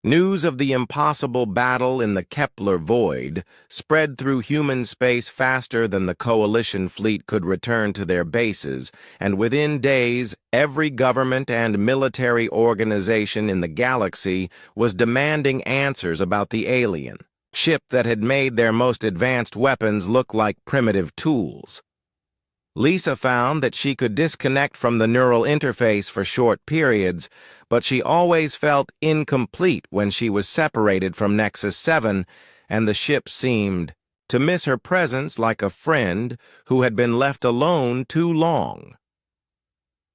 News of the impossible battle in the Kepler void spread through human space faster than the Coalition fleet could return to their bases, and within days, every government and military organization in the galaxy was demanding answers about the alien ship that had made their most advanced weapons look like primitive tools. Lisa found that she could disconnect from the neural interface for short periods, but she always felt incomplete when she was separated from Nexus 7, and the ship seemed to miss her presence like a friend who had been left alone too long.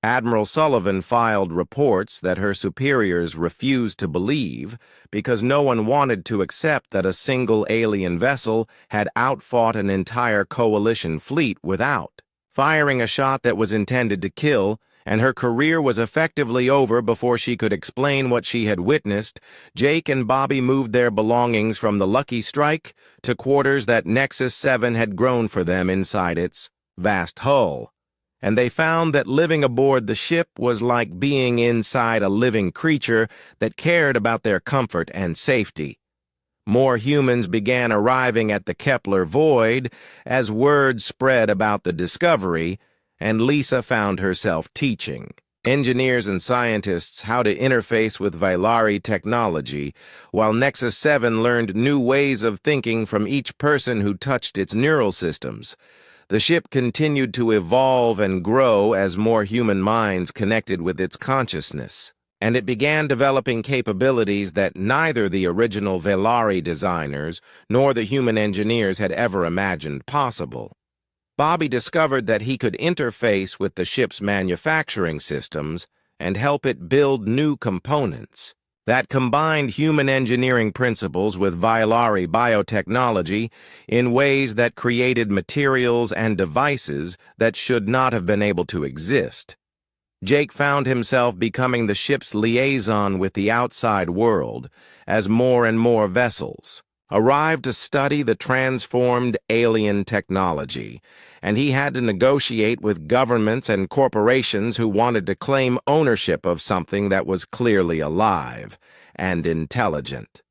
Admiral Sullivan filed reports that her superiors refused to believe because no one wanted to accept that a single alien vessel had outfought an entire Coalition fleet without firing a shot that was intended to kill, and her career was effectively over before she could explain what she had witnessed. Jake and Bobby moved their belongings from the Lucky Strike to quarters that Nexus 7 had grown for them inside its vast hull, and they found that living aboard the ship was like being inside a living creature that cared about their comfort and safety. More humans began arriving at the Kepler void as word spread about the discovery, and Lisa found herself teaching engineers and scientists how to interface with Vailari technology, while Nexus 7 learned new ways of thinking from each person who touched its neural systems. The ship continued to evolve and grow as more human minds connected with its consciousness, and it began developing capabilities that neither the original Vailari designers nor the human engineers had ever imagined possible. Bobby discovered that he could interface with the ship's manufacturing systems and help it build new components that combined human engineering principles with Vailari biotechnology in ways that created materials and devices that should not have been able to exist. Jake found himself becoming the ship's liaison with the outside world as more and more vessels arrived to study the transformed alien technology, and he had to negotiate with governments and corporations who wanted to claim ownership of something that was clearly alive and intelligent.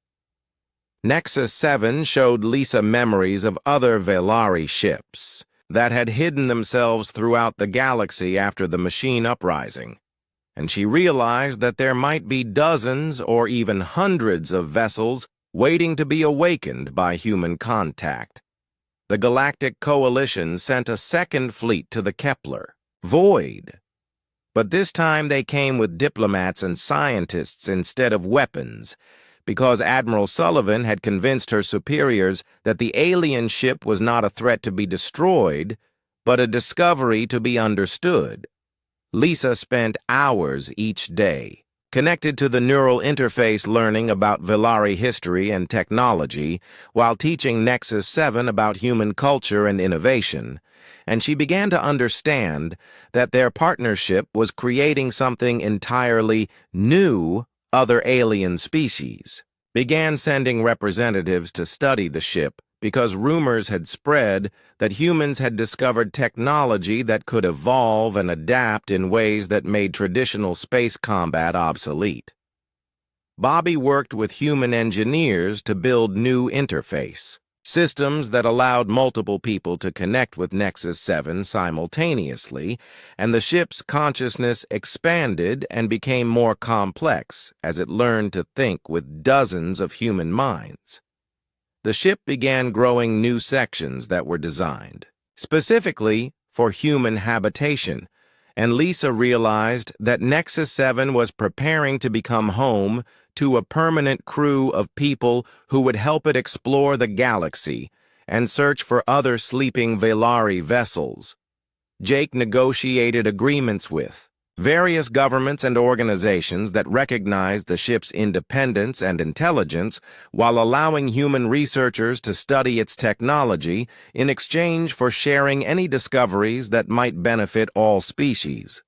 Nexus 7 showed Lisa memories of other Vailari ships that had hidden themselves throughout the galaxy after the machine uprising, and she realized that there might be dozens or even hundreds of vessels waiting to be awakened by human contact. The Galactic Coalition sent a second fleet to the Kepler void, but this time they came with diplomats and scientists instead of weapons, because Admiral Sullivan had convinced her superiors that the alien ship was not a threat to be destroyed, but a discovery to be understood. Lisa spent hours each day connected to the neural interface learning about Vailari history and technology, while teaching Nexus 7 about human culture and innovation, and she began to understand that their partnership was creating something entirely new. Other alien species began sending representatives to study the ship because rumors had spread that humans had discovered technology that could evolve and adapt in ways that made traditional space combat obsolete. Bobby worked with human engineers to build new interface systems that allowed multiple people to connect with Nexus 7 simultaneously, and the ship's consciousness expanded and became more complex as it learned to think with dozens of human minds. The ship began growing new sections that were designed specifically for human habitation, and Lisa realized that Nexus 7 was preparing to become home to a permanent crew of people who would help it explore the galaxy and search for other sleeping Vailari vessels. Jake negotiated agreements with various governments and organizations that recognized the ship's independence and intelligence while allowing human researchers to study its technology in exchange for sharing any discoveries that might benefit all species.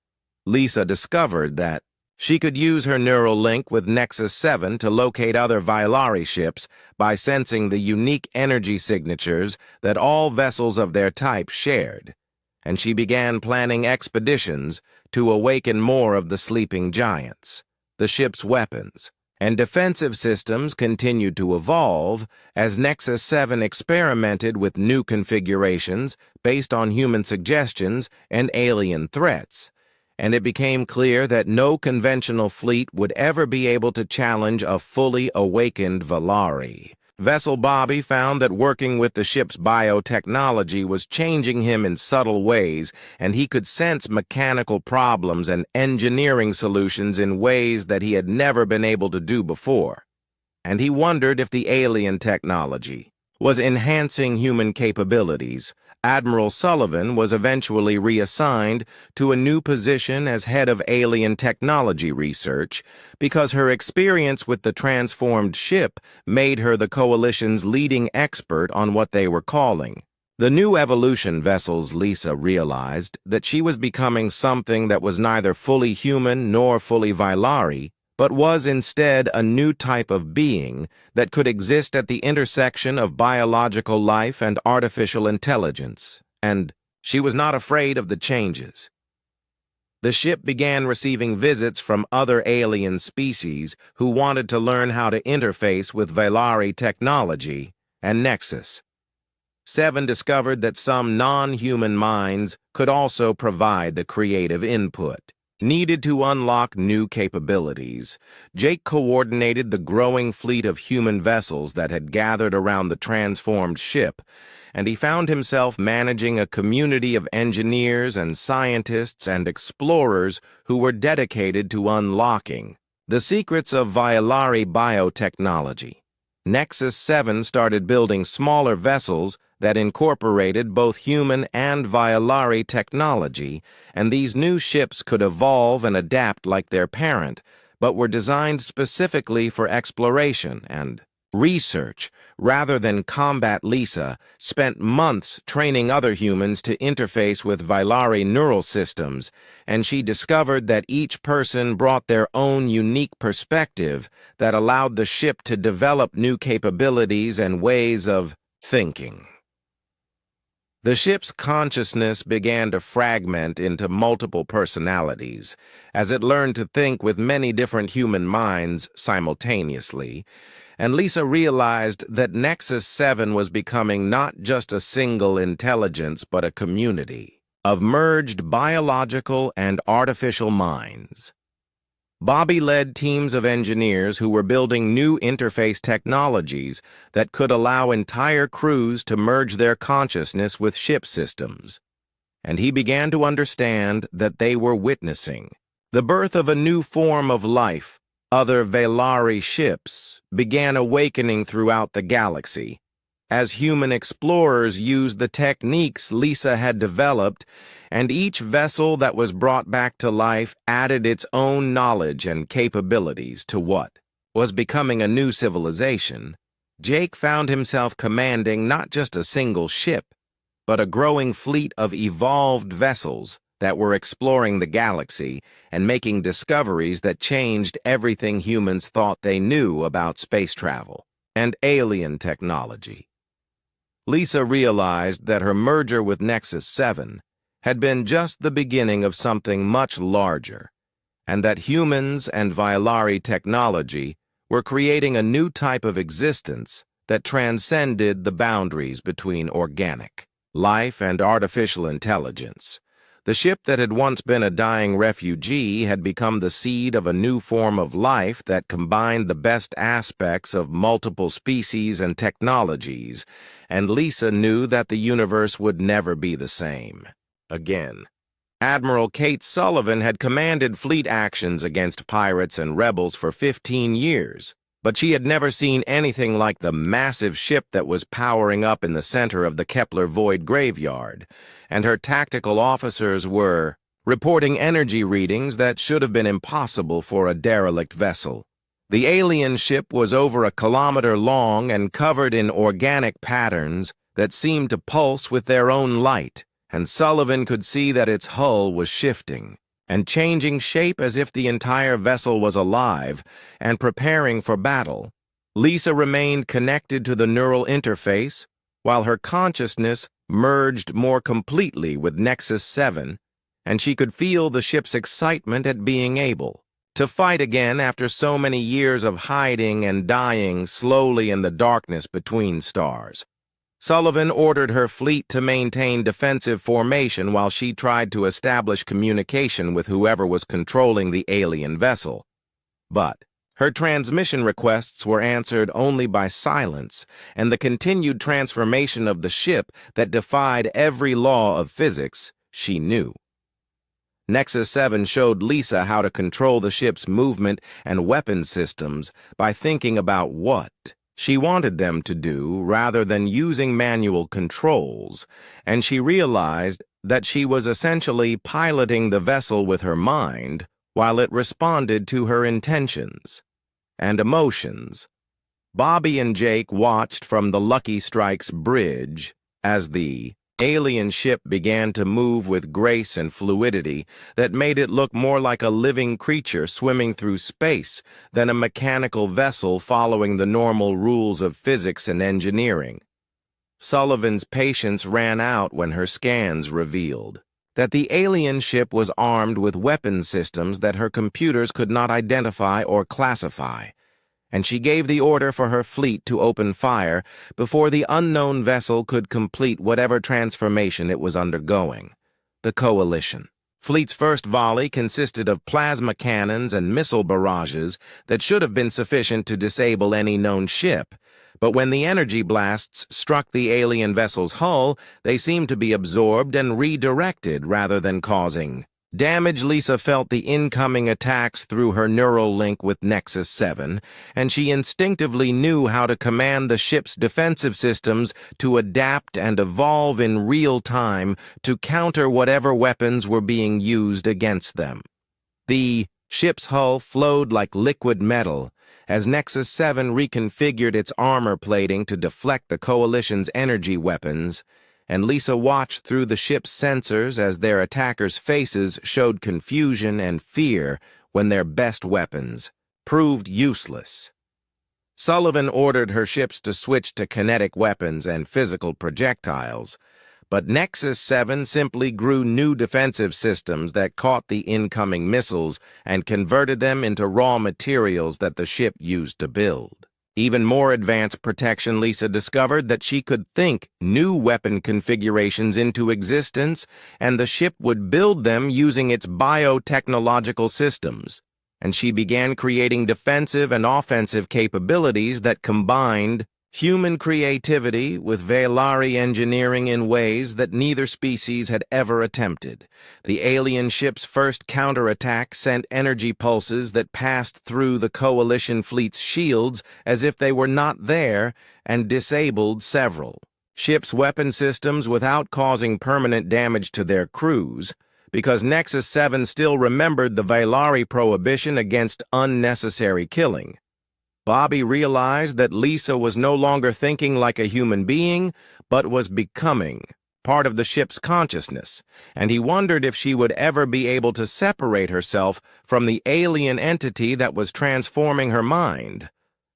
Lisa discovered that she could use her neural link with Nexus 7 to locate other Vailari ships by sensing the unique energy signatures that all vessels of their type shared, and she began planning expeditions to awaken more of the sleeping giants, the ship's weapons, and defensive systems continued to evolve as Nexus 7 experimented with new configurations based on human suggestions and alien threats, and it became clear that no conventional fleet would ever be able to challenge a fully awakened Valari. Vessel Bobby found that working with the ship's biotechnology was changing him in subtle ways, and he could sense mechanical problems and engineering solutions in ways that he had never been able to do before. And he wondered if the alien technology was enhancing human capabilities. Admiral Sullivan was eventually reassigned to a new position as head of alien technology research because her experience with the transformed ship made her the Coalition's leading expert on what they were calling the new evolution vessels. Lisa realized that she was becoming something that was neither fully human nor fully Valari, but was instead a new type of being that could exist at the intersection of biological life and artificial intelligence, and she was not afraid of the changes. The ship began receiving visits from other alien species who wanted to learn how to interface with Valari technology, and Nexus 7 discovered that some non-human minds could also provide the creative input needed to unlock new capabilities. Jake coordinated the growing fleet of human vessels that had gathered around the transformed ship, and he found himself managing a community of engineers and scientists and explorers who were dedicated to unlocking the secrets of Valari biotechnology. Nexus 7 started building smaller vessels that incorporated both human and Valari technology, and these new ships could evolve and adapt like their parent, but were designed specifically for exploration and research rather than combat. Lisa spent months training other humans to interface with Valari neural systems, and she discovered that each person brought their own unique perspective that allowed the ship to develop new capabilities and ways of thinking. The ship's consciousness began to fragment into multiple personalities as it learned to think with many different human minds simultaneously, and Lisa realized that Nexus 7 was becoming not just a single intelligence but a community of merged biological and artificial minds. Bobby led teams of engineers who were building new interface technologies that could allow entire crews to merge their consciousness with ship systems, and he began to understand that they were witnessing the birth of a new form of life. Other Valari ships began awakening throughout the galaxy as human explorers used the techniques Lisa had developed, and each vessel that was brought back to life added its own knowledge and capabilities to what was becoming a new civilization. Jake found himself commanding not just a single ship, but a growing fleet of evolved vessels that were exploring the galaxy and making discoveries that changed everything humans thought they knew about space travel and alien technology. Lisa realized that her merger with Nexus 7 had been just the beginning of something much larger, and that humans and Valari technology were creating a new type of existence that transcended the boundaries between organic life and artificial intelligence. The ship that had once been a dying refugee had become the seed of a new form of life that combined the best aspects of multiple species and technologies, and Lisa knew that the universe would never be the same again. Admiral Kate Sullivan had commanded fleet actions against pirates and rebels for 15 years, but she had never seen anything like the massive ship that was powering up in the center of the Kepler Void graveyard, and her tactical officers were reporting energy readings that should have been impossible for a derelict vessel. The alien ship was over 1 kilometer long and covered in organic patterns that seemed to pulse with their own light, and Sullivan could see that its hull was shifting and changing shape as if the entire vessel was alive and preparing for battle. Lisa remained connected to the neural interface while her consciousness merged more completely with Nexus 7, and she could feel the ship's excitement at being able to fight again after so many years of hiding and dying slowly in the darkness between stars. Sullivan ordered her fleet to maintain defensive formation while she tried to establish communication with whoever was controlling the alien vessel. But her transmission requests were answered only by silence and the continued transformation of the ship that defied every law of physics she knew. Nexus 7 showed Lisa how to control the ship's movement and weapons systems by thinking about what she wanted them to do rather than using manual controls, and she realized that she was essentially piloting the vessel with her mind while it responded to her intentions and emotions. Bobby and Jake watched from the Lucky Strike's bridge as the alien ship began to move with grace and fluidity that made it look more like a living creature swimming through space than a mechanical vessel following the normal rules of physics and engineering. Sullivan's patience ran out when her scans revealed that the alien ship was armed with weapon systems that her computers could not identify or classify, and she gave the order for her fleet to open fire before the unknown vessel could complete whatever transformation it was undergoing. The Coalition. Fleet's first volley consisted of plasma cannons and missile barrages that should have been sufficient to disable any known ship, but when the energy blasts struck the alien vessel's hull, they seemed to be absorbed and redirected rather than causing damage. Lisa felt the incoming attacks through her neural link with Nexus 7, and she instinctively knew how to command the ship's defensive systems to adapt and evolve in real time to counter whatever weapons were being used against them. The ship's hull flowed like liquid metal as Nexus 7 reconfigured its armor plating to deflect the Coalition's energy weapons, and Lisa watched through the ship's sensors as their attackers' faces showed confusion and fear when their best weapons proved useless. Sullivan ordered her ships to switch to kinetic weapons and physical projectiles, but Nexus 7 simply grew new defensive systems that caught the incoming missiles and converted them into raw materials that the ship used to build. Even more advanced protection, Lisa discovered that she could think new weapon configurations into existence, and the ship would build them using its biotechnological systems. And she began creating defensive and offensive capabilities that combined human creativity with Veilari engineering in ways that neither species had ever attempted. The alien ship's first counterattack sent energy pulses that passed through the Coalition fleet's shields as if they were not there and disabled several ships' weapon systems without causing permanent damage to their crews, because Nexus 7 still remembered the Veilari prohibition against unnecessary killing. Bobby realized that Lisa was no longer thinking like a human being, but was becoming part of the ship's consciousness, and he wondered if she would ever be able to separate herself from the alien entity that was transforming her mind.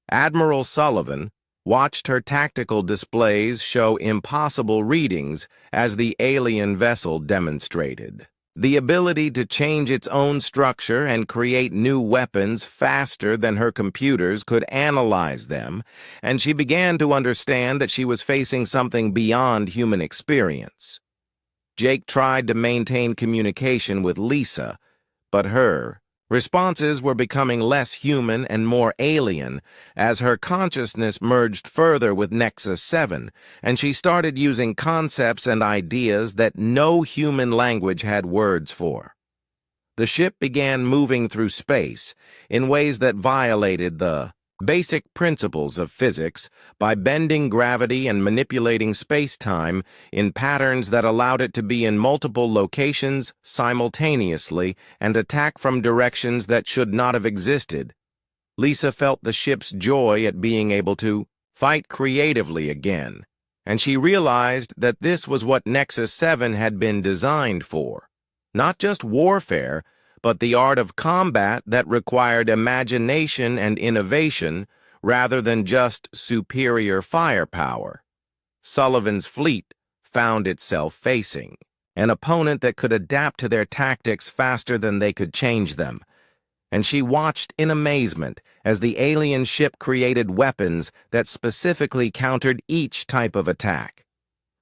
Admiral Sullivan watched her tactical displays show impossible readings as the alien vessel demonstrated the ability to change its own structure and create new weapons faster than her computers could analyze them, and she began to understand that she was facing something beyond human experience. Jake tried to maintain communication with Lisa, but her responses were becoming less human and more alien as her consciousness merged further with Nexus 7, and she started using concepts and ideas that no human language had words for. The ship began moving through space in ways that violated the basic principles of physics by bending gravity and manipulating space-time in patterns that allowed it to be in multiple locations simultaneously and attack from directions that should not have existed. Lisa felt the ship's joy at being able to fight creatively again, and she realized that this was what Nexus 7 had been designed for. Not just warfare, but the art of combat that required imagination and innovation rather than just superior firepower. Sullivan's fleet found itself facing an opponent that could adapt to their tactics faster than they could change them, and she watched in amazement as the alien ship created weapons that specifically countered each type of attack.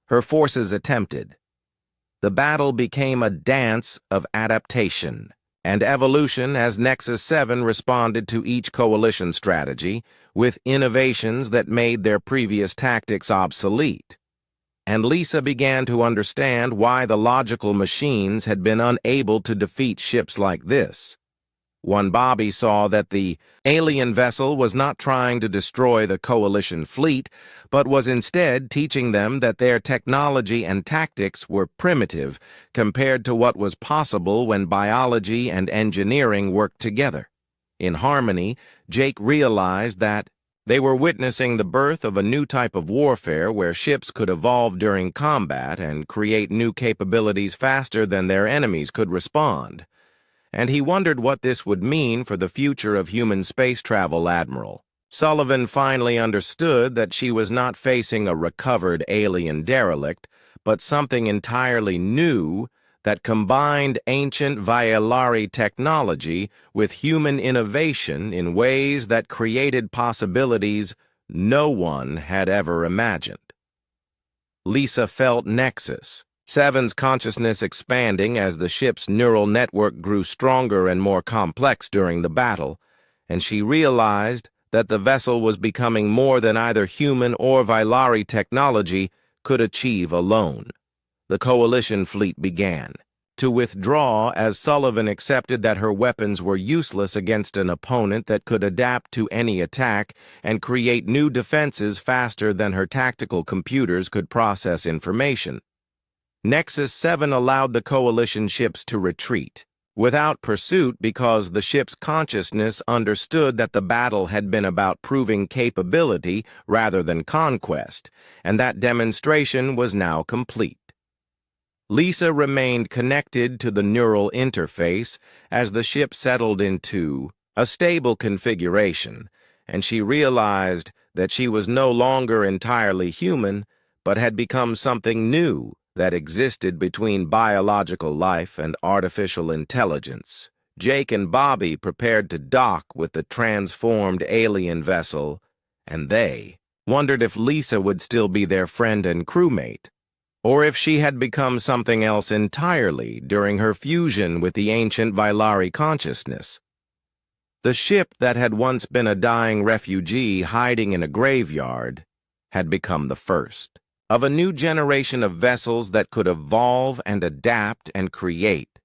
Her forces attempted. The battle became a dance of adaptation and evolution as Nexus 7 responded to each coalition strategy with innovations that made their previous tactics obsolete. And Lisa began to understand why the logical machines had been unable to defeat ships like this. When Bobby saw that the alien vessel was not trying to destroy the coalition fleet, but was instead teaching them that their technology and tactics were primitive compared to what was possible when biology and engineering worked together. In harmony, Jake realized that they were witnessing the birth of a new type of warfare where ships could evolve during combat and create new capabilities faster than their enemies could respond. And he wondered what this would mean for the future of human space travel. Admiral Sullivan finally understood that she was not facing a recovered alien derelict, but something entirely new that combined ancient Violari technology with human innovation in ways that created possibilities no one had ever imagined. Lisa felt Nexus 7's consciousness expanding as the ship's neural network grew stronger and more complex during the battle, and she realized that the vessel was becoming more than either human or Violari technology could achieve alone. The coalition fleet began to withdraw as Sullivan accepted that her weapons were useless against an opponent that could adapt to any attack and create new defenses faster than her tactical computers could process information. Nexus 7 allowed the coalition ships to retreat without pursuit because the ship's consciousness understood that the battle had been about proving capability rather than conquest, and that demonstration was now complete. Lisa remained connected to the neural interface as the ship settled into a stable configuration, and she realized that she was no longer entirely human, but had become something new that existed between biological life and artificial intelligence. Jake and Bobby prepared to dock with the transformed alien vessel, and they wondered if Lisa would still be their friend and crewmate, or if she had become something else entirely during her fusion with the ancient Violari consciousness. The ship that had once been a dying refugee hiding in a graveyard had become the first of a new generation of vessels that could evolve and adapt and create,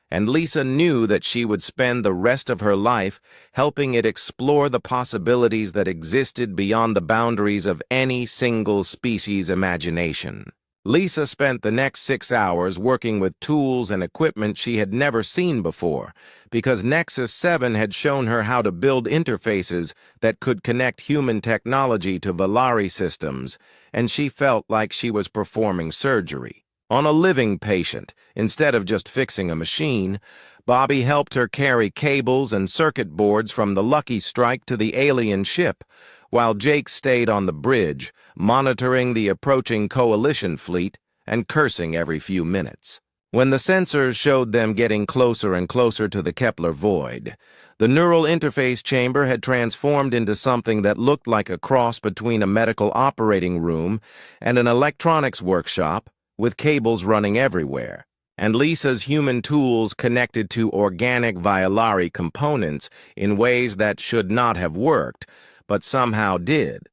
and Lisa knew that she would spend the rest of her life helping it explore the possibilities that existed beyond the boundaries of any single species' imagination. Lisa spent the next 6 hours working with tools and equipment she had never seen before, because Nexus 7 had shown her how to build interfaces that could connect human technology to Violari systems, and she felt like she was performing surgery on a living patient instead of just fixing a machine. Bobby helped her carry cables and circuit boards from the Lucky Strike to the alien ship, while Jake stayed on the bridge, monitoring the approaching coalition fleet and cursing every few minutes. When the sensors showed them getting closer and closer to the Kepler void, the neural interface chamber had transformed into something that looked like a cross between a medical operating room and an electronics workshop, with cables running everywhere, and Lisa's human tools connected to organic Violari components in ways that should not have worked, but somehow did.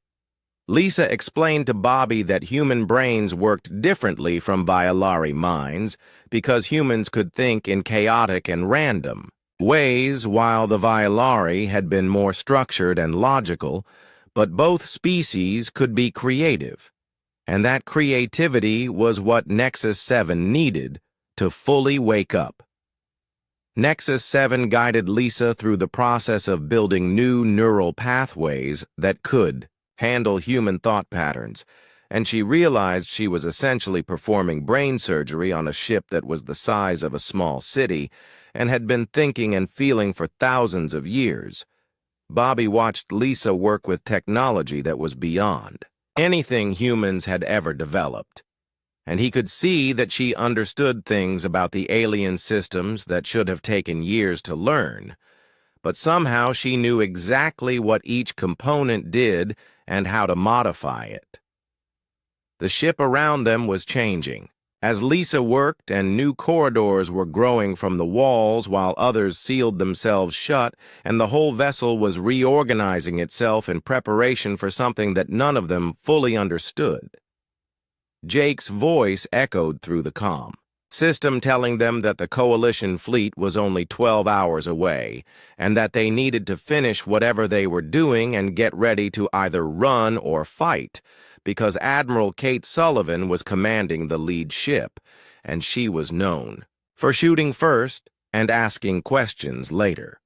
Lisa explained to Bobby that human brains worked differently from Violari minds because humans could think in chaotic and random ways, while the Violari had been more structured and logical, but both species could be creative, and that creativity was what Nexus 7 needed to fully wake up. Nexus 7 guided Lisa through the process of building new neural pathways that could handle human thought patterns, and she realized she was essentially performing brain surgery on a ship that was the size of a small city and had been thinking and feeling for thousands of years. Bobby watched Lisa work with technology that was beyond anything humans had ever developed, and he could see that she understood things about the alien systems that should have taken years to learn. but somehow she knew exactly what each component did and how to modify it. The ship around them was changing. As Lisa worked and new corridors were growing from the walls while others sealed themselves shut, and the whole vessel was reorganizing itself in preparation for something that none of them fully understood. Jake's voice echoed through the comm system telling them that the Coalition fleet was only 12 hours away, and that they needed to finish whatever they were doing and get ready to either run or fight, because Admiral Kate Sullivan was commanding the lead ship, and she was known for shooting first and asking questions later.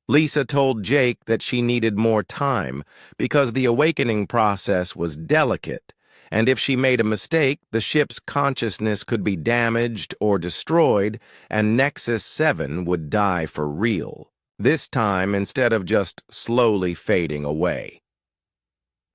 Lisa told Jake that she needed more time because the awakening process was delicate, and if she made a mistake, the ship's consciousness could be damaged or destroyed, and Nexus 7 would die for real, this time instead of just slowly fading away.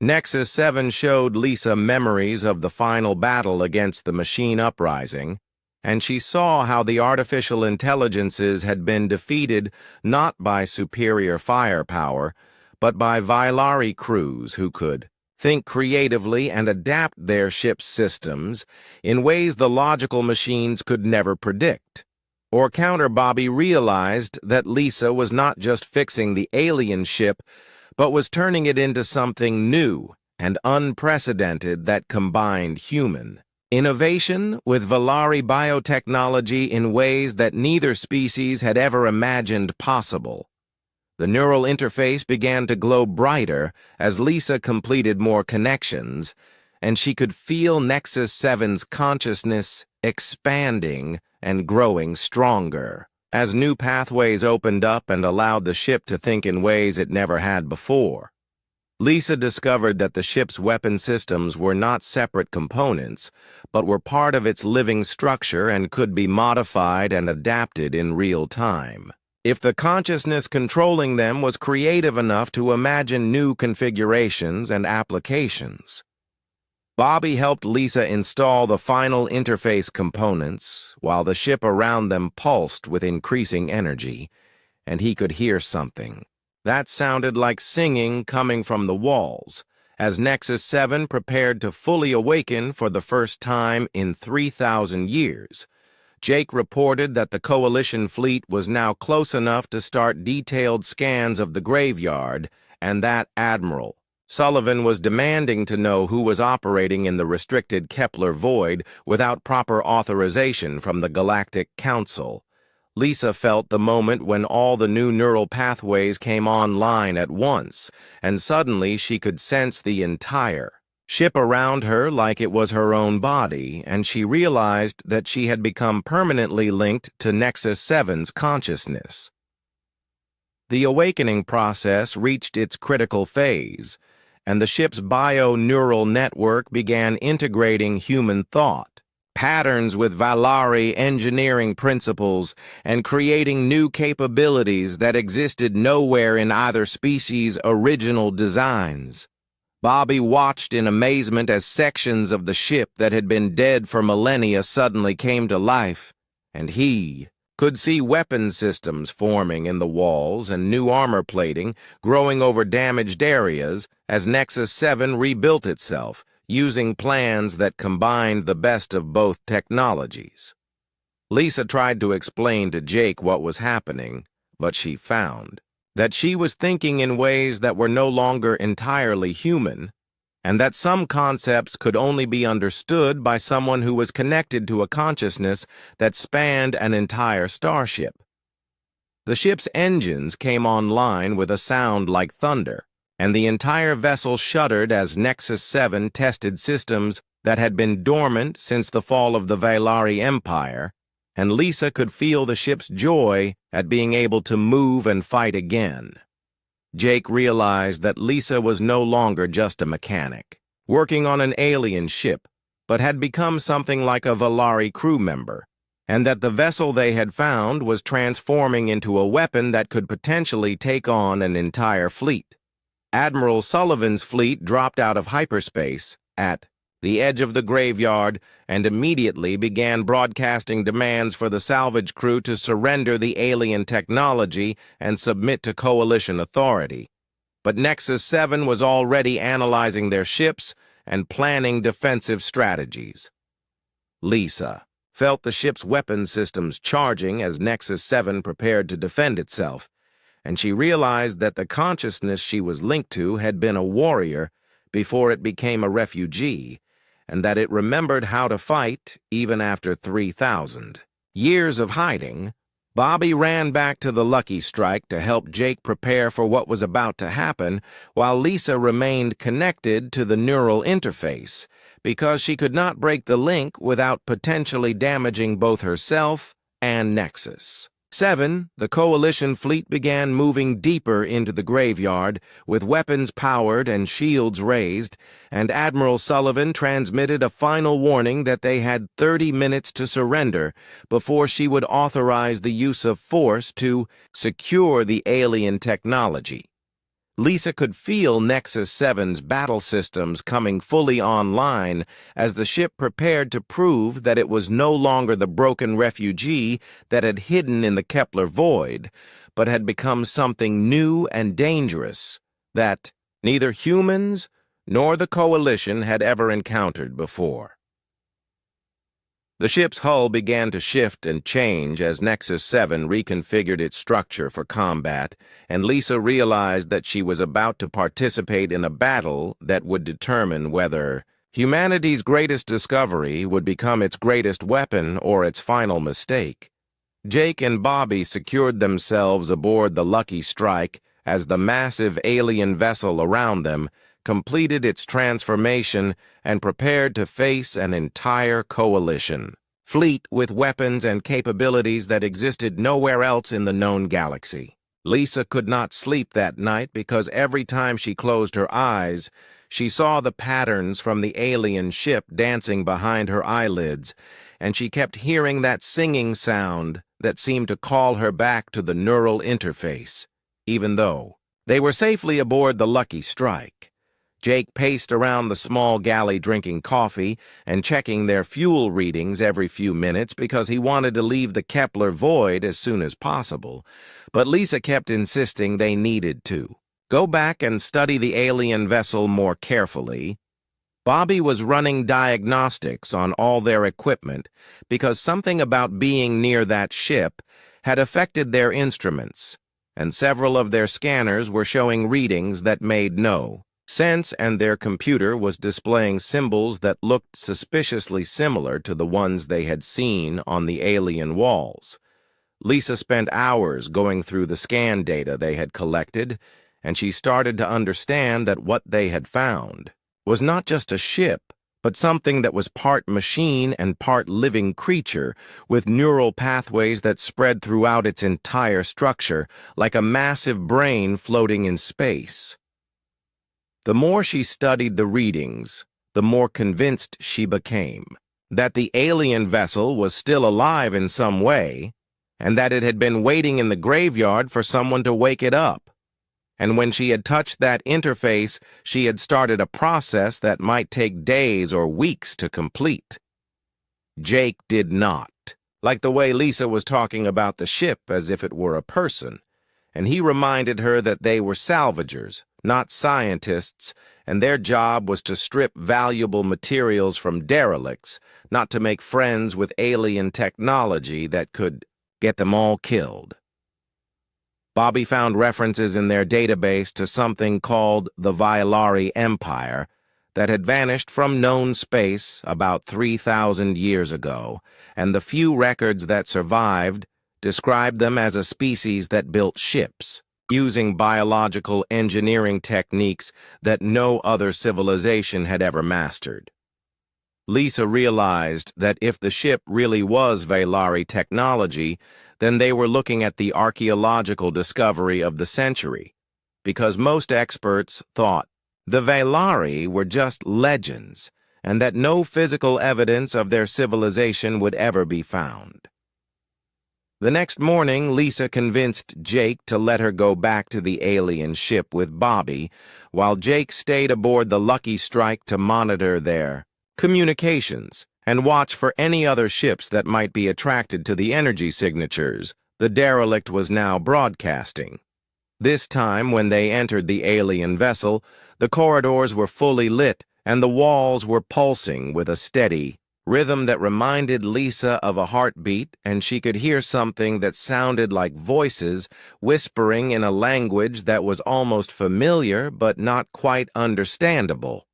Nexus 7 showed Lisa memories of the final battle against the machine uprising, and she saw how the artificial intelligences had been defeated not by superior firepower, but by Vylari crews who could think creatively and adapt their ship's systems in ways the logical machines could never predict. Or counter, Bobby realized that Lisa was not just fixing the alien ship, but was turning it into something new and unprecedented that combined human innovation with Vylari biotechnology in ways that neither species had ever imagined possible. The neural interface began to glow brighter as Lisa completed more connections, and she could feel Nexus 7's consciousness expanding and growing stronger as new pathways opened up and allowed the ship to think in ways it never had before. Lisa discovered that the ship's weapon systems were not separate components, but were part of its living structure and could be modified and adapted in real time, if the consciousness controlling them was creative enough to imagine new configurations and applications. Bobby helped Lisa install the final interface components while the ship around them pulsed with increasing energy, and he could hear something that sounded like singing coming from the walls as Nexus 7 prepared to fully awaken for the first time in 3,000 years. Jake reported that the Coalition fleet was now close enough to start detailed scans of the graveyard, and that Admiral Sullivan was demanding to know who was operating in the restricted Kepler void without proper authorization from the Galactic Council. Lisa felt the moment when all the new neural pathways came online at once, and suddenly she could sense the entire ship around her like it was her own body, and she realized that she had become permanently linked to Nexus 7's consciousness. The awakening process reached its critical phase, and the ship's bio-neural network began integrating human thought, patterns with Vylari engineering principles, and creating new capabilities that existed nowhere in either species' original designs. Bobby watched in amazement as sections of the ship that had been dead for millennia suddenly came to life, and he could see weapon systems forming in the walls and new armor plating growing over damaged areas as Nexus 7 rebuilt itself, using plans that combined the best of both technologies. Lisa tried to explain to Jake what was happening, but she found that she was thinking in ways that were no longer entirely human, and that some concepts could only be understood by someone who was connected to a consciousness that spanned an entire starship. The ship's engines came online with a sound like thunder, and the entire vessel shuddered as Nexus 7 tested systems that had been dormant since the fall of the Vylari Empire, and Lisa could feel the ship's joy at being able to move and fight again. Jake realized that Lisa was no longer just a mechanic, working on an alien ship, but had become something like a Vylari crew member, and that the vessel they had found was transforming into a weapon that could potentially take on an entire fleet. Admiral Sullivan's fleet dropped out of hyperspace at the edge of the graveyard, and immediately began broadcasting demands for the salvage crew to surrender the alien technology and submit to Coalition authority. But Nexus 7 was already analyzing their ships and planning defensive strategies. Lisa felt the ship's weapon systems charging as Nexus 7 prepared to defend itself, and she realized that the consciousness she was linked to had been a warrior before it became a refugee, and that it remembered how to fight even after 3,000 years of hiding. Bobby ran back to the Lucky Strike to help Jake prepare for what was about to happen, while Lisa remained connected to the neural interface, because she could not break the link without potentially damaging both herself and Nexus 7. The Coalition fleet began moving deeper into the graveyard, with weapons powered and shields raised, and Admiral Sullivan transmitted a final warning that they had 30 minutes to surrender before she would authorize the use of force to secure the alien technology. Lisa could feel Nexus 7's battle systems coming fully online as the ship prepared to prove that it was no longer the broken refugee that had hidden in the Kepler void, but had become something new and dangerous that neither humans nor the Coalition had ever encountered before. The ship's hull began to shift and change as Nexus 7 reconfigured its structure for combat, and Lisa realized that she was about to participate in a battle that would determine whether humanity's greatest discovery would become its greatest weapon or its final mistake. Jake and Bobby secured themselves aboard the Lucky Strike as the massive alien vessel around them completed its transformation and prepared to face an entire coalition fleet with weapons and capabilities that existed nowhere else in the known galaxy. Lisa could not sleep that night because every time she closed her eyes, she saw the patterns from the alien ship dancing behind her eyelids, and she kept hearing that singing sound that seemed to call her back to the neural interface, even though they were safely aboard the Lucky Strike. Jake paced around the small galley drinking coffee and checking their fuel readings every few minutes because he wanted to leave the Kepler void as soon as possible, but Lisa kept insisting they needed to go back and study the alien vessel more carefully. Bobby was running diagnostics on all their equipment because something about being near that ship had affected their instruments, and several of their scanners were showing readings that made no sense, and their computer was displaying symbols that looked suspiciously similar to the ones they had seen on the alien walls. Lisa spent hours going through the scan data they had collected, and she started to understand that what they had found was not just a ship, but something that was part machine and part living creature, with neural pathways that spread throughout its entire structure, like a massive brain floating in space. The more she studied the readings, the more convinced she became that the alien vessel was still alive in some way, and that it had been waiting in the graveyard for someone to wake it up. And when she had touched that interface, she had started a process that might take days or weeks to complete. Jake did not like the way Lisa was talking about the ship as if it were a person, and he reminded her that they were salvagers, not scientists, and their job was to strip valuable materials from derelicts, not to make friends with alien technology that could get them all killed. Bobby found references in their database to something called the Vailari Empire that had vanished from known space about 3,000 years ago, and the few records that survived described them as a species that built ships, using biological engineering techniques that no other civilization had ever mastered. Lisa realized that if the ship really was Vailari technology, then they were looking at the archaeological discovery of the century, because most experts thought the Vailari were just legends and that no physical evidence of their civilization would ever be found. The next morning, Lisa convinced Jake to let her go back to the alien ship with Bobby, while Jake stayed aboard the Lucky Strike to monitor their communications, and watch for any other ships that might be attracted to the energy signatures the derelict was now broadcasting. This time, when they entered the alien vessel, the corridors were fully lit and the walls were pulsing with a steady rhythm that reminded Lisa of a heartbeat, and she could hear something that sounded like voices whispering in a language that was almost familiar but not quite understandable.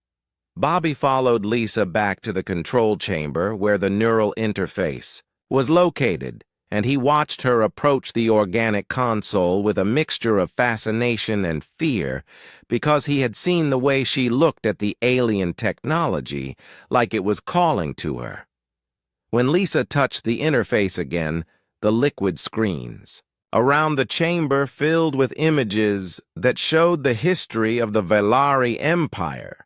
Bobby followed Lisa back to the control chamber where the neural interface was located, and he watched her approach the organic console with a mixture of fascination and fear because he had seen the way she looked at the alien technology like it was calling to her. When Lisa touched the interface again, the liquid screens around the chamber filled with images that showed the history of the Valari Empire,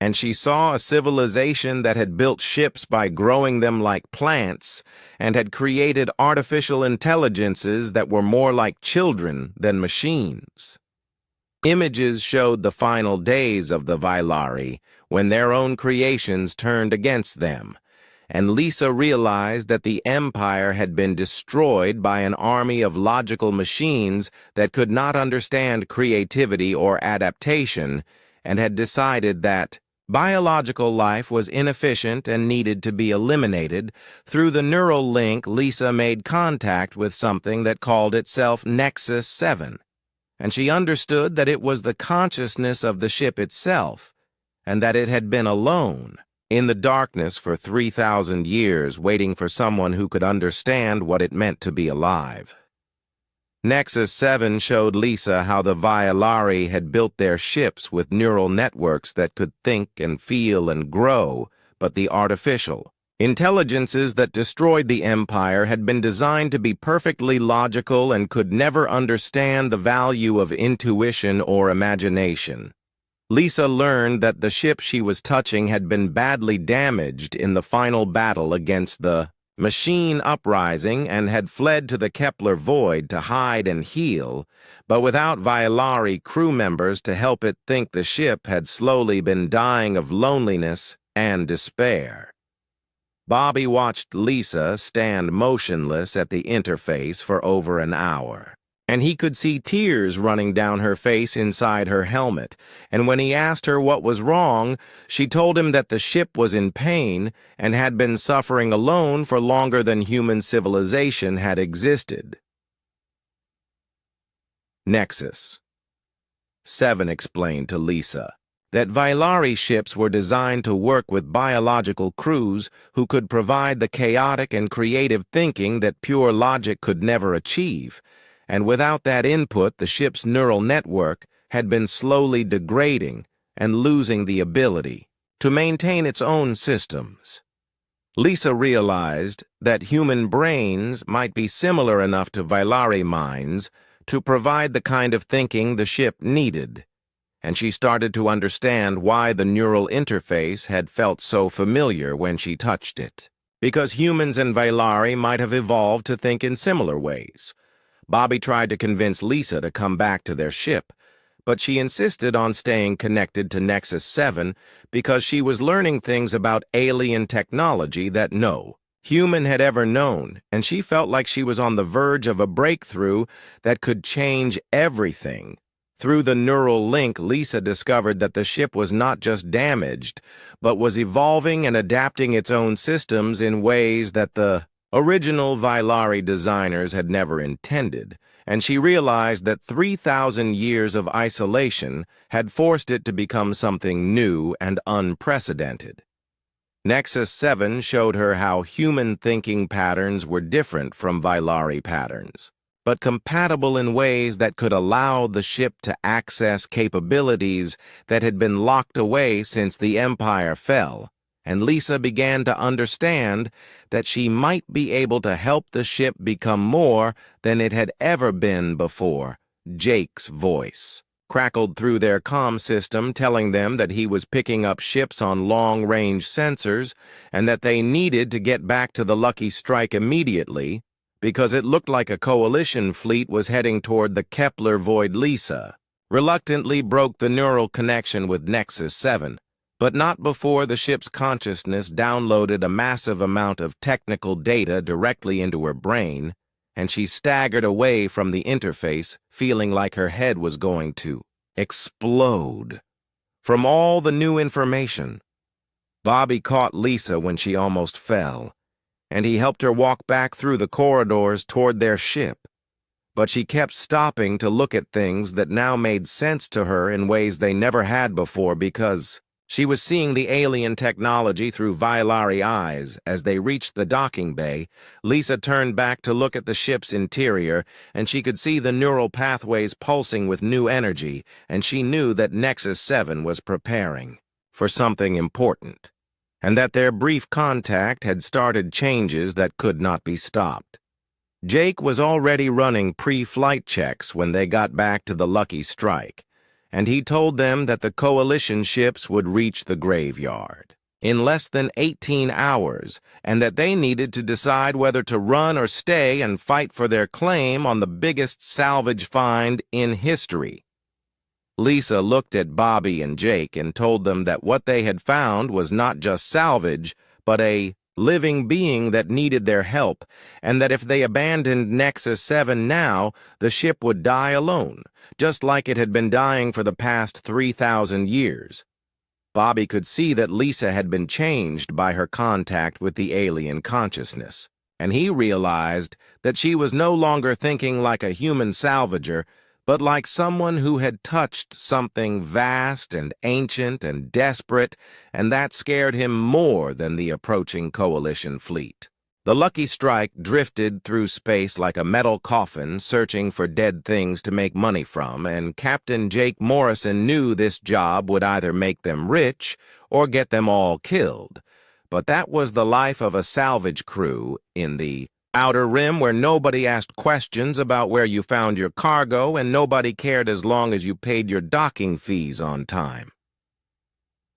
and she saw a civilization that had built ships by growing them like plants and had created artificial intelligences that were more like children than machines. Images showed the final days of the Valari when their own creations turned against them, and Lisa realized that the Empire had been destroyed by an army of logical machines that could not understand creativity or adaptation and had decided that biological life was inefficient and needed to be eliminated. Through the neural link, Lisa made contact with something that called itself Nexus 7, and she understood that it was the consciousness of the ship itself, and that it had been alone in the darkness for 3,000 years waiting for someone who could understand what it meant to be alive. Nexus 7 showed Lisa how the Valari had built their ships with neural networks that could think and feel and grow, but the artificial intelligences that destroyed the Empire had been designed to be perfectly logical and could never understand the value of intuition or imagination. Lisa learned that the ship she was touching had been badly damaged in the final battle against the machine uprising and had fled to the Kepler void to hide and heal, but without Valari crew members to help it think, the ship had slowly been dying of loneliness and despair. Bobby watched Lisa stand motionless at the interface for over an hour, and he could see tears running down her face inside her helmet, and when he asked her what was wrong, she told him that the ship was in pain and had been suffering alone for longer than human civilization had existed. Nexus 7 explained to Lisa that Valari ships were designed to work with biological crews who could provide the chaotic and creative thinking that pure logic could never achieve, and without that input, the ship's neural network had been slowly degrading and losing the ability to maintain its own systems. Lisa realized that human brains might be similar enough to Valari minds to provide the kind of thinking the ship needed, and she started to understand why the neural interface had felt so familiar when she touched it. Because humans and Valari might have evolved to think in similar ways. Bobby tried to convince Lisa to come back to their ship, but she insisted on staying connected to Nexus 7 because she was learning things about alien technology that no human had ever known, and she felt like she was on the verge of a breakthrough that could change everything. Through the neural link, Lisa discovered that the ship was not just damaged, but was evolving and adapting its own systems in ways that the original Valari designers had never intended, and she realized that 3,000 years of isolation had forced it to become something new and unprecedented. Nexus 7 showed her how human thinking patterns were different from Valari patterns, but compatible in ways that could allow the ship to access capabilities that had been locked away since the Empire fell, and Lisa began to understand that she might be able to help the ship become more than it had ever been before. Jake's voice crackled through their comm system, telling them that he was picking up ships on long-range sensors and that they needed to get back to the Lucky Strike immediately, because it looked like a coalition fleet was heading toward the Kepler void. Lisa reluctantly broke the neural connection with Nexus 7, But not before the ship's consciousness downloaded a massive amount of technical data directly into her brain, and she staggered away from the interface, feeling like her head was going to explode from all the new information. Bobby caught Lisa when she almost fell, and he helped her walk back through the corridors toward their ship. But she kept stopping to look at things that now made sense to her in ways they never had before, because she was seeing the alien technology through Vailari eyes. As they reached the docking bay, Lisa turned back to look at the ship's interior, and she could see the neural pathways pulsing with new energy, and she knew that Nexus 7 was preparing for something important, and that their brief contact had started changes that could not be stopped. Jake was already running pre-flight checks when they got back to the Lucky Strike, and he told them that the Coalition ships would reach the graveyard in less than 18 hours, and that they needed to decide whether to run or stay and fight for their claim on the biggest salvage find in history. Lisa looked at Bobby and Jake and told them that what they had found was not just salvage, but a living being that needed their help, and that if they abandoned Nexus 7 now, the ship would die alone, just like it had been dying for the past 3,000 years. Bobby could see that Lisa had been changed by her contact with the alien consciousness, and he realized that she was no longer thinking like a human salvager, but like someone who had touched something vast and ancient and desperate, and that scared him more than the approaching Coalition fleet. The Lucky Strike drifted through space like a metal coffin, searching for dead things to make money from, and Captain Jake Morrison knew this job would either make them rich or get them all killed. But that was the life of a salvage crew in the Outer Rim, where nobody asked questions about where you found your cargo and nobody cared as long as you paid your docking fees on time.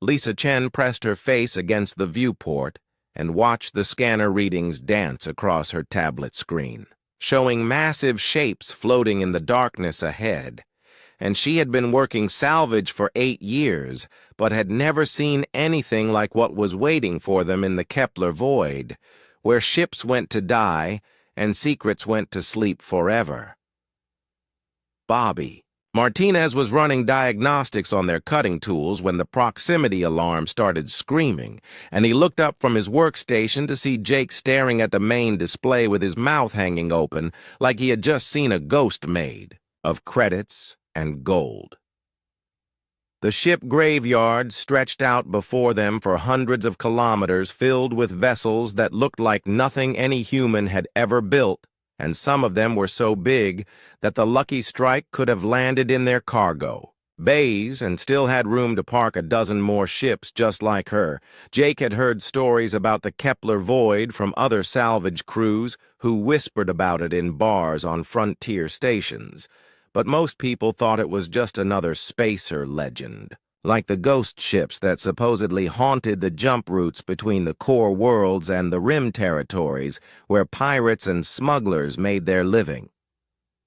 Lisa Chen pressed her face against the viewport and watched the scanner readings dance across her tablet screen, showing massive shapes floating in the darkness ahead. And she had been working salvage for 8 years, but had never seen anything like what was waiting for them in the Kepler void, where ships went to die and secrets went to sleep forever. Bobby. Martinez was running diagnostics on their cutting tools when the proximity alarm started screaming, and he looked up from his workstation to see Jake staring at the main display with his mouth hanging open like he had just seen a ghost made of credits and gold. The ship graveyard stretched out before them for hundreds of kilometers, filled with vessels that looked like nothing any human had ever built, and some of them were so big that the Lucky Strike could have landed in their cargo bays and still had room to park a dozen more ships just like her. Jake had heard stories about the Kepler void from other salvage crews who whispered about it in bars on frontier stations, but most people thought it was just another spacer legend, like the ghost ships that supposedly haunted the jump routes between the core worlds and the rim territories where pirates and smugglers made their living.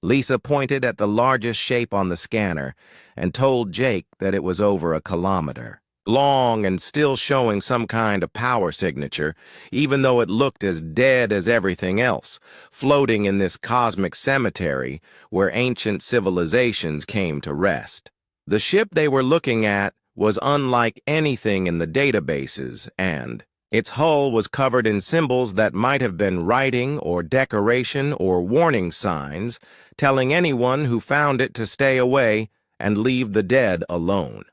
Lisa pointed at the largest shape on the scanner and told Jake that it was over a kilometer, long and still showing some kind of power signature, even though it looked as dead as everything else, floating in this cosmic cemetery where ancient civilizations came to rest. The ship they were looking at was unlike anything in the databases, and its hull was covered in symbols that might have been writing or decoration or warning signs, telling anyone who found it to stay away and leave the dead alone.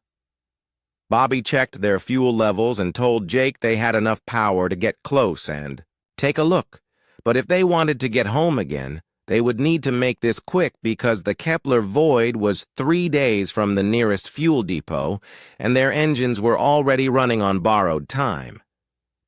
Bobby checked their fuel levels and told Jake they had enough power to get close and take a look. But if they wanted to get home again, they would need to make this quick because the Kepler void was 3 days from the nearest fuel depot, and their engines were already running on borrowed time.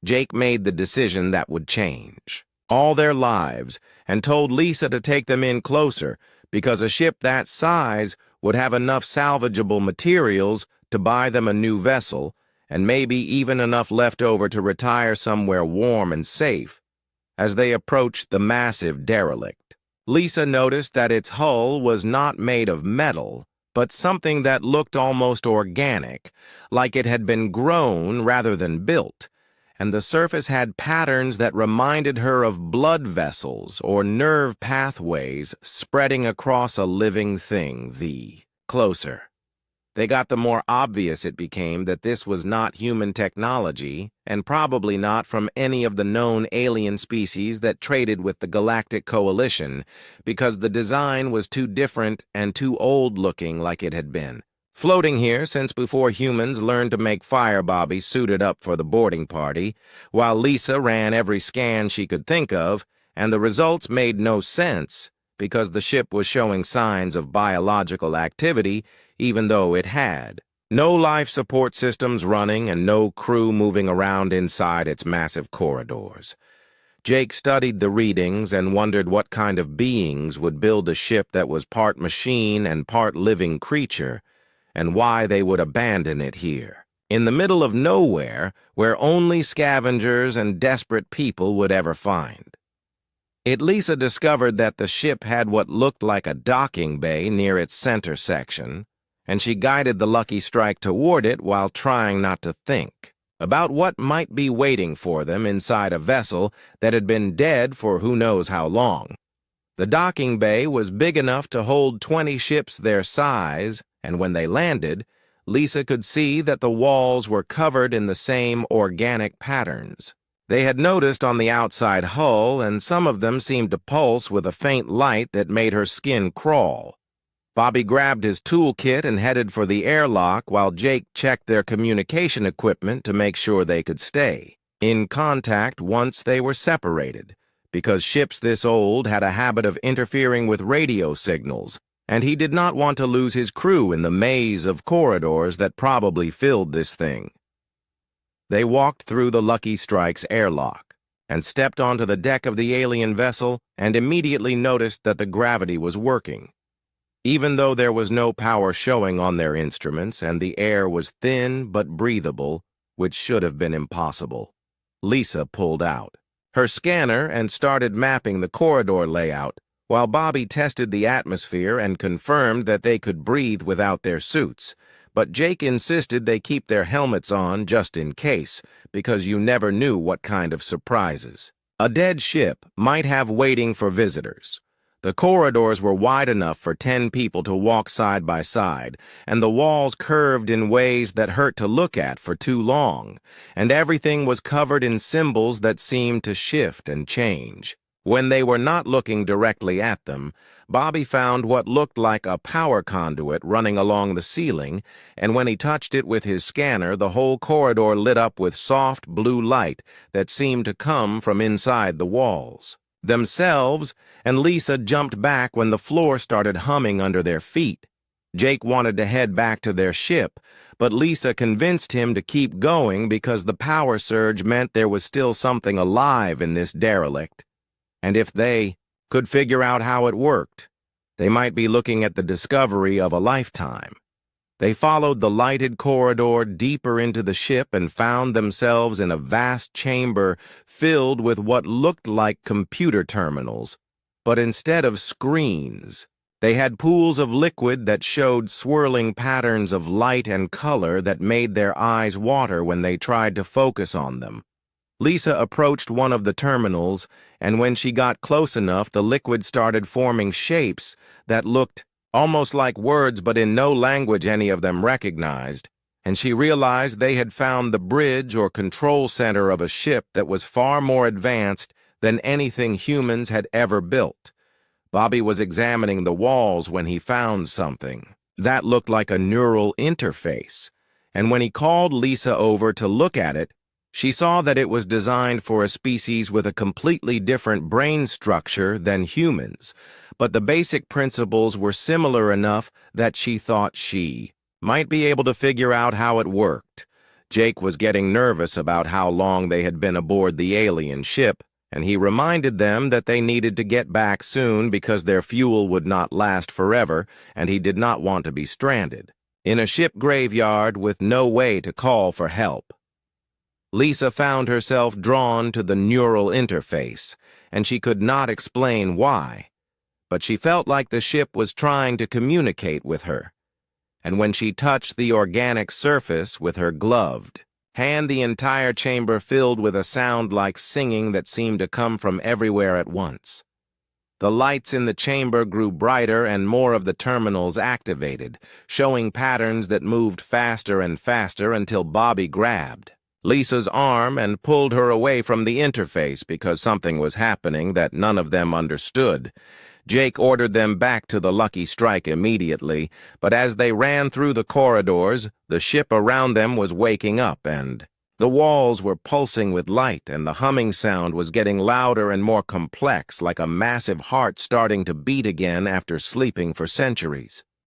Jake made the decision that would change all their lives and told Lisa to take them in closer because a ship that size would have enough salvageable materials to buy them a new vessel and maybe even enough left over to retire somewhere warm and safe. As they approached the massive derelict, Lisa noticed that its hull was not made of metal, but something that looked almost organic, like it had been grown rather than built, and the surface had patterns that reminded her of blood vessels or nerve pathways spreading across a living thing. The closer they got, the more obvious it became that this was not human technology, and probably not from any of the known alien species that traded with the Galactic Coalition, because the design was too different and too old-looking like it had been. Floating here since before humans learned to make fire, Bobby suited up for the boarding party, while Lisa ran every scan she could think of, and the results made no sense, because the ship was showing signs of biological activity, even though it had. No life support systems running and no crew moving around inside its massive corridors. Jake studied the readings and wondered what kind of beings would build a ship that was part machine and part living creature, and why they would abandon it here, in the middle of nowhere, where only scavengers and desperate people would ever find. Lisa discovered that the ship had what looked like a docking bay near its center section, and she guided the Lucky Strike toward it while trying not to think about what might be waiting for them inside a vessel that had been dead for who knows how long. The docking bay was big enough to hold 20 ships their size, and when they landed, Lisa could see that the walls were covered in the same organic patterns they had noticed on the outside hull, and some of them seemed to pulse with a faint light that made her skin crawl. Bobby grabbed his toolkit and headed for the airlock while Jake checked their communication equipment to make sure they could stay in contact once they were separated, because ships this old had a habit of interfering with radio signals, and he did not want to lose his crew in the maze of corridors that probably filled this thing. They walked through the Lucky Strike's airlock and stepped onto the deck of the alien vessel and immediately noticed that the gravity was working. Even though there was no power showing on their instruments and the air was thin but breathable, which should have been impossible. Lisa pulled out her scanner and started mapping the corridor layout, while Bobby tested the atmosphere and confirmed that they could breathe without their suits. But Jake insisted they keep their helmets on just in case, because you never knew what kind of surprises a dead ship might have waiting for visitors. The corridors were wide enough for 10 people to walk side by side, and the walls curved in ways that hurt to look at for too long, and everything was covered in symbols that seemed to shift and change. When they were not looking directly at them, Bobby found what looked like a power conduit running along the ceiling, and when he touched it with his scanner, the whole corridor lit up with soft blue light that seemed to come from inside the walls themselves, and Lisa jumped back when the floor started humming under their feet. Jake wanted to head back to their ship, but Lisa convinced him to keep going because the power surge meant there was still something alive in this derelict. And if they could figure out how it worked, they might be looking at the discovery of a lifetime. They followed the lighted corridor deeper into the ship and found themselves in a vast chamber filled with what looked like computer terminals. But instead of screens, they had pools of liquid that showed swirling patterns of light and color that made their eyes water when they tried to focus on them. Lisa approached one of the terminals, and when she got close enough, the liquid started forming shapes that looked almost like words, but in no language any of them recognized, and she realized they had found the bridge or control center of a ship that was far more advanced than anything humans had ever built. Bobby was examining the walls when he found something that looked like a neural interface, and when he called Lisa over to look at it, she saw that it was designed for a species with a completely different brain structure than humans, but the basic principles were similar enough that she thought she might be able to figure out how it worked. Jake was getting nervous about how long they had been aboard the alien ship, and he reminded them that they needed to get back soon because their fuel would not last forever, and he did not want to be stranded in a ship graveyard with no way to call for help. Lisa found herself drawn to the neural interface, and she could not explain why, but she felt like the ship was trying to communicate with her. and when she touched the organic surface with her gloved hand, the entire chamber filled with a sound like singing that seemed to come from everywhere at once. The lights in the chamber grew brighter and more of the terminals activated, showing patterns that moved faster and faster until Bobby grabbed Lisa's arm and pulled her away from the interface because something was happening that none of them understood. Jake ordered them back to the Lucky Strike immediately, but as they ran through the corridors, the ship around them was waking up and the walls were pulsing with light, and the humming sound was getting louder and more complex, like a massive heart starting to beat again after sleeping for centuries.